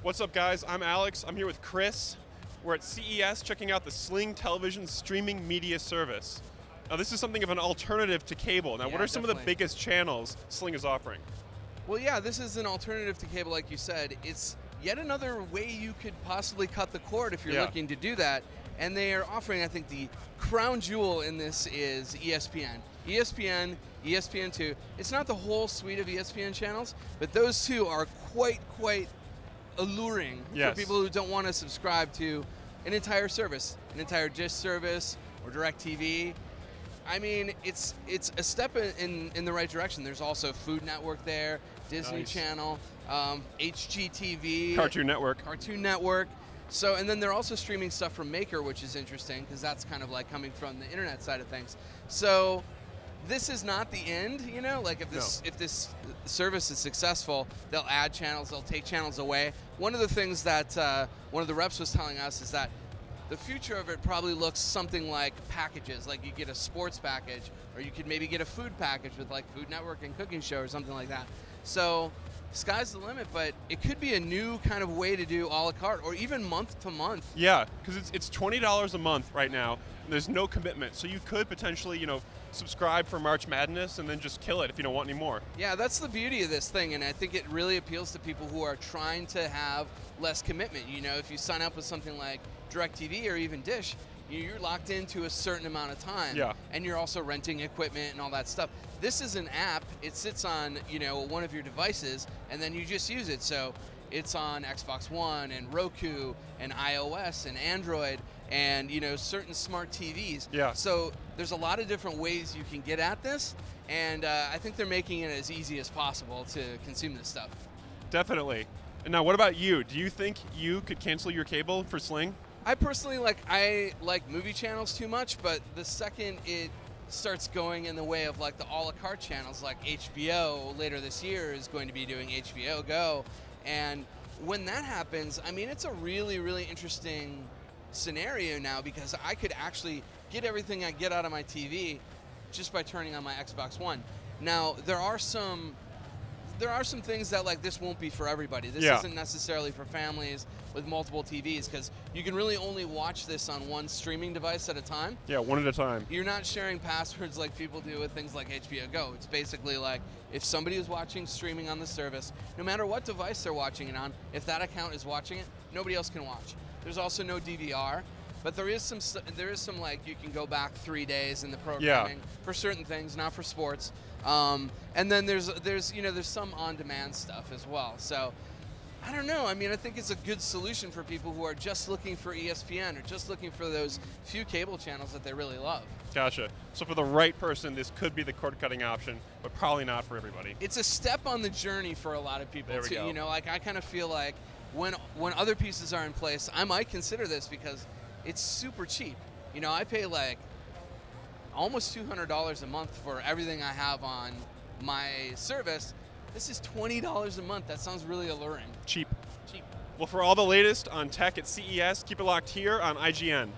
What's up, guys? I'm Alex. I'm here with Chris. We're at CES checking out the Sling television streaming media service. Now, this is something of an alternative to cable. Now, what are some of the biggest channels Sling is offering? Well, yeah, this is an alternative to cable, like you said. It's yet another way you could possibly cut the cord if you're looking to do that. And they are offering, I think, the crown jewel in this is ESPN. ESPN, ESPN2. It's not the whole suite of ESPN channels, but those two are quite alluring for people who don't want to subscribe to an entire service, an entire dish service or DirecTV. I mean, it's a step in the right direction. There's also Food Network there, Disney Channel, HGTV, Cartoon Network. So, and then they're also streaming stuff from Maker, which is interesting because that's kind of like coming from the internet side of things. So, this is not the end, you know. Like if this service is successful, they'll add channels, they'll take channels away. One of the things that one of the reps was telling us is that the future of it probably looks something like packages. Like you get a sports package, or you could maybe get a food package with like Food Network and Cooking Show or something like that. So sky's the limit, but it could be a new kind of way to do a la carte, or even month to month. Yeah, because it's $20 a month right now. And there's no commitment, so you could potentially, subscribe for March Madness and then just kill it if you don't want any more. Yeah, that's the beauty of this thing, and I think it really appeals to people who are trying to have less commitment. You know, if you sign up with something like DirecTV or even Dish, you're locked into a certain amount of time, and you're also renting equipment and all that stuff. This is an app. It sits on, one of your devices, and then you just use it. So it's on Xbox One and Roku and iOS and Android and, certain smart TVs. Yeah. So there's a lot of different ways you can get at this, and I think they're making it as easy as possible to consume this stuff. Definitely. And now, what about you? Do you think you could cancel your cable for Sling? I personally like movie channels too much, but the second it starts going in the way of like the a la carte channels, like HBO later this year is going to be doing HBO Go, and when that happens, I mean, it's a really, really interesting scenario now, because I could actually get everything I get out of my TV just by turning on my Xbox One. Now, there are some things that like this won't be for everybody. This isn't necessarily for families with multiple TVs, because you can really only watch this on one streaming device at a time. Yeah, one at a time. You're not sharing passwords like people do with things like HBO Go. It's basically like if somebody is watching streaming on the service, no matter what device they're watching it on, if that account is watching it, nobody else can watch. There's also no DVR, but there is some like you can go back 3 days in the programming for certain things, not for sports. And then there's some on-demand stuff as well. So I don't know. I mean, I think it's a good solution for people who are just looking for ESPN or just looking for those few cable channels that they really love. Gotcha. So for the right person, this could be the cord-cutting option, but probably not for everybody. It's a step on the journey for a lot of people. There we go. You know, like I kind of feel like when other pieces are in place, I might consider this because it's super cheap. You know, I pay like almost $200 a month for everything I have on my service. This is $20 a month. That sounds really alluring. Cheap. Well, for all the latest on tech at CES, keep it locked here on IGN.